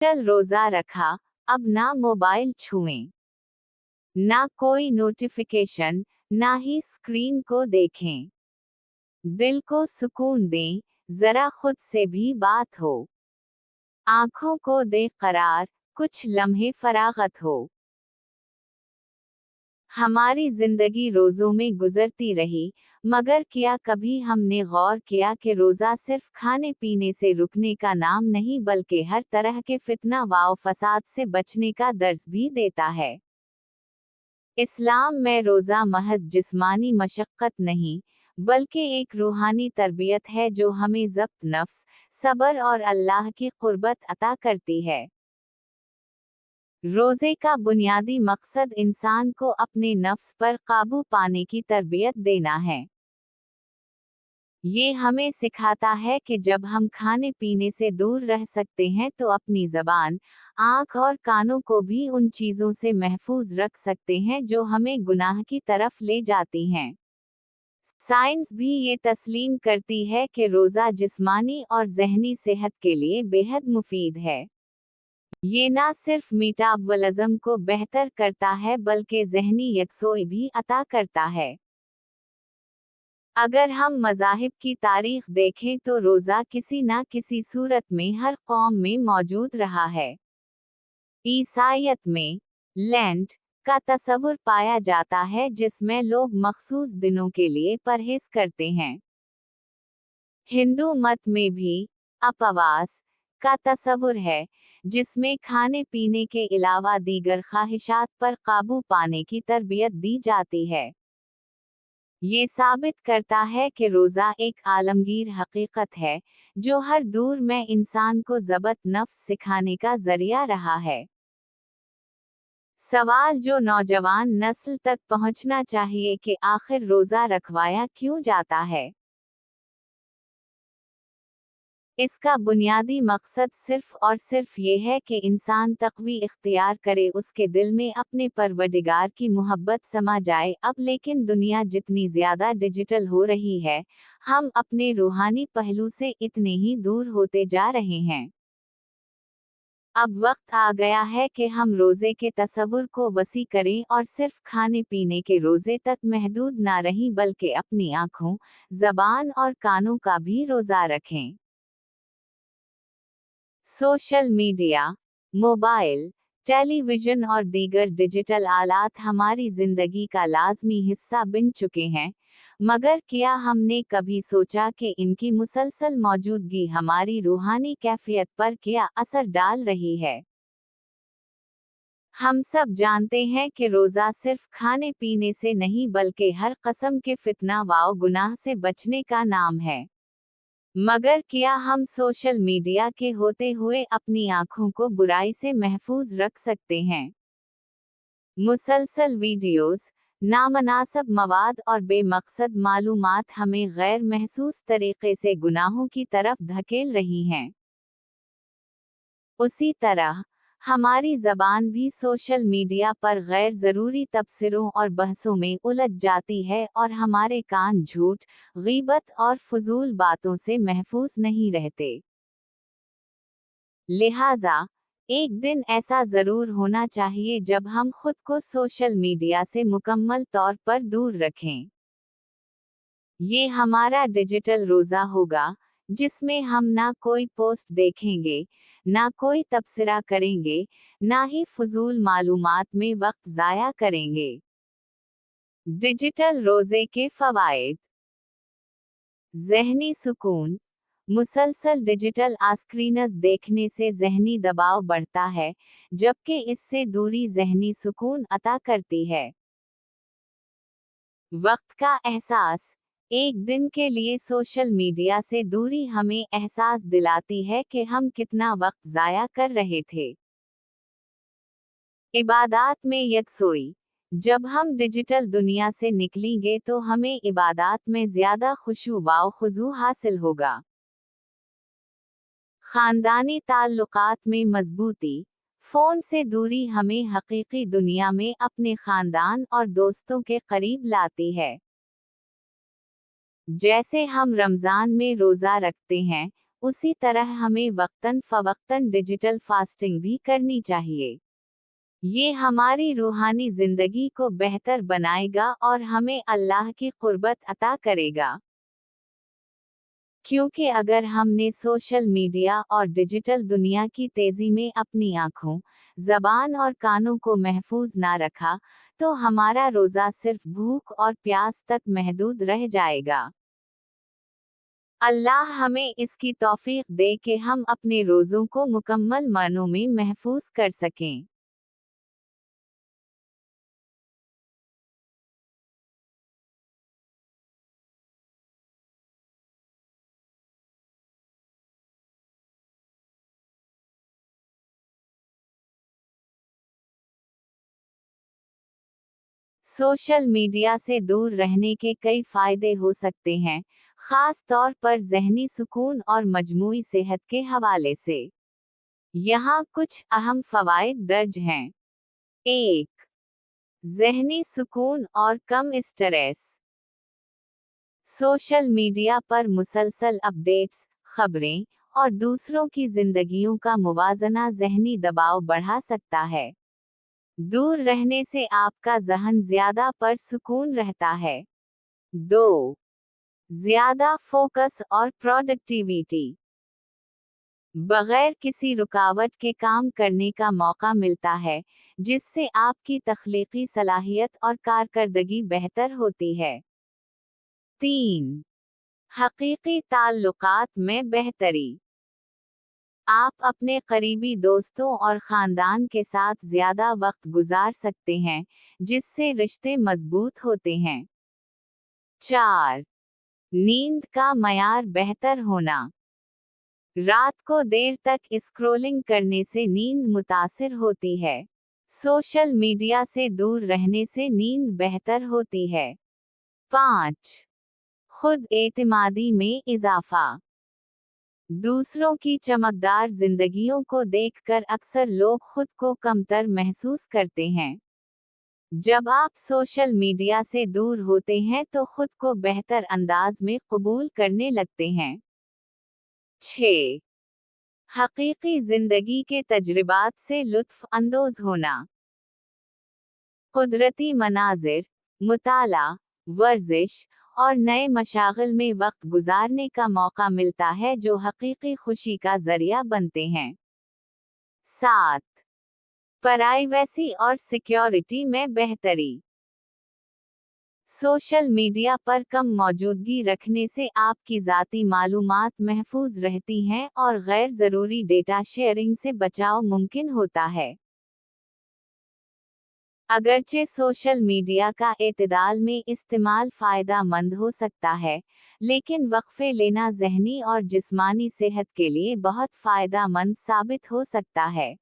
कल रोजा रखा, अब ना मोबाइल छुएं, ना कोई नोटिफिकेशन, ना ही स्क्रीन को देखें। दिल को सुकून दें, जरा खुद से भी बात हो। आंखों को दे करार, कुछ लम्हे फरागत हो। हमारी जिंदगी रोजों में गुजरती रही, मगर क्या कभी हमने गौर किया कि रोजा सिर्फ खाने पीने से रुकने का नाम नहीं बल्कि हर तरह के फितना व फसाद से बचने का दर्ज भी देता है। इस्लाम में रोजा महज जिस्मानी मशक्कत नहीं, बल्कि एक रूहानी तरबियत है जो हमें ज़ब्त नफ्स, सब्र और अल्लाह की क़ुर्बत अता करती है। रोज़े का बुनियादी मकसद इंसान को अपने नफ्स पर काबू पाने की तरबियत देना है। ये हमें सिखाता है कि जब हम खाने पीने से दूर रह सकते हैं तो अपनी ज़बान, आँख और कानों को भी उन चीज़ों से महफूज रख सकते हैं जो हमें गुनाह की तरफ ले जाती हैं। साइंस भी ये तस्लीम करती है कि रोज़ा जिस्मानी और ज़हनी सेहत के लिए बेहद मुफीद है। ये ना सिर्फ मेटाबॉलिज्म को बेहतर करता है बल्कि ज़हनी यकसोई भी अता करता है। अगर हम मज़ाहिब की तारीख देखें तो रोज़ा किसी न किसी सूरत में हर कौम में मौजूद रहा है। ईसाईयत में लेंट का तस्वुर पाया जाता है जिसमें लोग मखसूस दिनों के लिए परहेज करते हैं। हिंदू मत में भी उपवास का तस्वुर है, जिसमें खाने पीने के अलावा दीगर ख्वाहिशात पर काबू पाने की तरबियत दी जाती है। ये साबित करता है कि रोज़ा एक आलमगीर हकीकत है, जो हर दौर में इंसान को ज़ब्त नफ्स सिखाने का ज़रिया रहा है। सवाल जो नौजवान नस्ल तक पहुंचना चाहिए कि आखिर रोज़ा रखवाया क्यों जाता है। इसका बुनियादी मकसद सिर्फ और सिर्फ ये है कि इंसान तक़वी इख्तियार करे, उसके दिल में अपने परवरदिगार की मोहब्बत समा जाए। अब लेकिन दुनिया जितनी ज़्यादा डिजिटल हो रही है, हम अपने रूहानी पहलू से इतने ही दूर होते जा रहे हैं। अब वक्त आ गया है कि हम रोज़े के तस्वुर को वसी करें और सिर्फ खाने पीने के रोज़े तक महदूद ना रहीं बल्कि अपनी आँखों, ज़बान और कानों का भी रोज़ा रखें। सोशल मीडिया, मोबाइल, टेलीविज़न और दीगर डिजिटल आलात हमारी ज़िंदगी का लाज़मी हिस्सा बन चुके हैं, मगर क्या हमने कभी सोचा कि इनकी मुसलसल मौजूदगी हमारी रूहानी कैफियत पर क्या असर डाल रही है? हम सब जानते हैं कि रोज़ा सिर्फ खाने पीने से नहीं बल्कि हर कस्म के फितना व गुनाह से बचने का नाम है। मगर क्या हम सोशल मीडिया के होते हुए अपनी आँखों को बुराई से महफूज रख सकते हैं? मुसलसल वीडियोस, नामनासब मवाद और बेमकसद मालूमात हमें गैर महसूस तरीके से गुनाहों की तरफ धकेल रही हैं। उसी तरह हमारी ज़बान भी सोशल मीडिया पर गैर ज़रूरी तबसरों और बहसों में उलझ जाती है और हमारे कान झूठ, गीबत और फजूल बातों से महफूज नहीं रहते। लिहाजा एक दिन ऐसा ज़रूर होना चाहिए जब हम खुद को सोशल मीडिया से मुकम्मल तौर पर दूर रखें। ये हमारा डिजिटल रोज़ा होगा, जिसमें हम ना कोई पोस्ट देखेंगे, ना कोई तबसरा करेंगे, ना ही फजूल मालूमात में वक्त ज़ाया करेंगे। डिजिटल रोज़े के फ़वाइद। ज़हनी सुकून। मुसलसल डिजिटल स्क्रीन्स देखने से ज़हनी दबाव बढ़ता है, जबकि इससे दूरी ज़हनी सुकून अता करती है। वक्त का एहसास। एक दिन के लिए सोशल मीडिया से दूरी हमें एहसास दिलाती है कि हम कितना वक्त ज़ाया कर रहे थे। इबादात में यकसोई। जब हम डिजिटल दुनिया से निकलेंगे तो हमें इबादात में ज़्यादा खुशू व खुजू हासिल होगा। ख़ानदानी ताल्लुकात में मजबूती। फ़ोन से दूरी हमें हकीकी दुनिया में अपने ख़ानदान और दोस्तों के करीब लाती है। जैसे हम रमज़ान में रोज़ा रखते हैं, उसी तरह हमें वक्तन फवक्तन डिजिटल फास्टिंग भी करनी चाहिए। ये हमारी रूहानी जिंदगी को बेहतर बनाएगा और हमें अल्लाह की कुर्बत अता करेगा। क्योंकि अगर हमने सोशल मीडिया और डिजिटल दुनिया की तेजी में अपनी आँखों, ज़बान और कानों को महफूज ना रखा, तो हमारा रोज़ा सिर्फ भूख और प्यास तक महदूद रह जाएगा। अल्लाह हमें इसकी तौफीक दे कि हम अपने रोज़ों को मुकम्मल मानों में महफूज कर सकें। सोशल मीडिया से दूर रहने के कई फायदे हो सकते हैं, खास तौर पर ज़हनी सुकून और मजमूई सेहत के हवाले से। यहाँ कुछ अहम फवाइद दर्ज हैं। 1. ज़हनी सुकून और कम स्ट्रेस। सोशल मीडिया पर मुसलसल अपडेट्स, खबरें और दूसरों की जिंदगियों का मुवाजना ज़हनी दबाव बढ़ा सकता है। दूर रहने से आपका ज़हन ज्यादा पर सुकून रहता है। 2. ज्यादा फोकस और प्रोडक्टिविटी। बगैर किसी रुकावट के काम करने का मौका मिलता है, जिससे आपकी तख्लीकी सलाहियत और कारकर्दगी बेहतर होती है। 3. हकीकी ताल्लुकात में बेहतरी। आप अपने करीबी दोस्तों और ख़ानदान के साथ ज़्यादा वक्त गुजार सकते हैं, जिससे रिश्ते मजबूत होते हैं। 4. नींद का मयार बेहतर होना। रात को देर तक स्क्रॉलिंग करने से नींद मुतासिर होती है। सोशल मीडिया से दूर रहने से नींद बेहतर होती है। 5. खुद एतमादी में इजाफा। दूसरों की चमकदार जिंदगियों को देखकर अक्सर लोग खुद को कमतर महसूस करते हैं। जब आप सोशल मीडिया से दूर होते हैं तो खुद को बेहतर अंदाज में कबूल करने लगते हैं। 6. हकीकी जिंदगी के तजुर्बात से लुत्फ अंदोज होना। कुदरती मनाजिर, मुताला, वर्जिश और नए मशागिल में वक्त गुजारने का मौका मिलता है जो हकीकी खुशी का जरिया बनते हैं। 7. प्राइवेसी और सिक्योरिटी में बेहतरी। सोशल मीडिया पर कम मौजूदगी रखने से आपकी ज़ाती मालूमात महफूज रहती हैं और गैर ज़रूरी डेटा शेयरिंग से बचाव मुमकिन होता है। अगरचे सोशल मीडिया का एतदाल में इस्तेमाल फ़ायदा मंद हो सकता है, लेकिन वक्फे लेना ज़हनी और जिस्मानी सेहत के लिए बहुत फ़ायदा मंद साबित हो सकता है।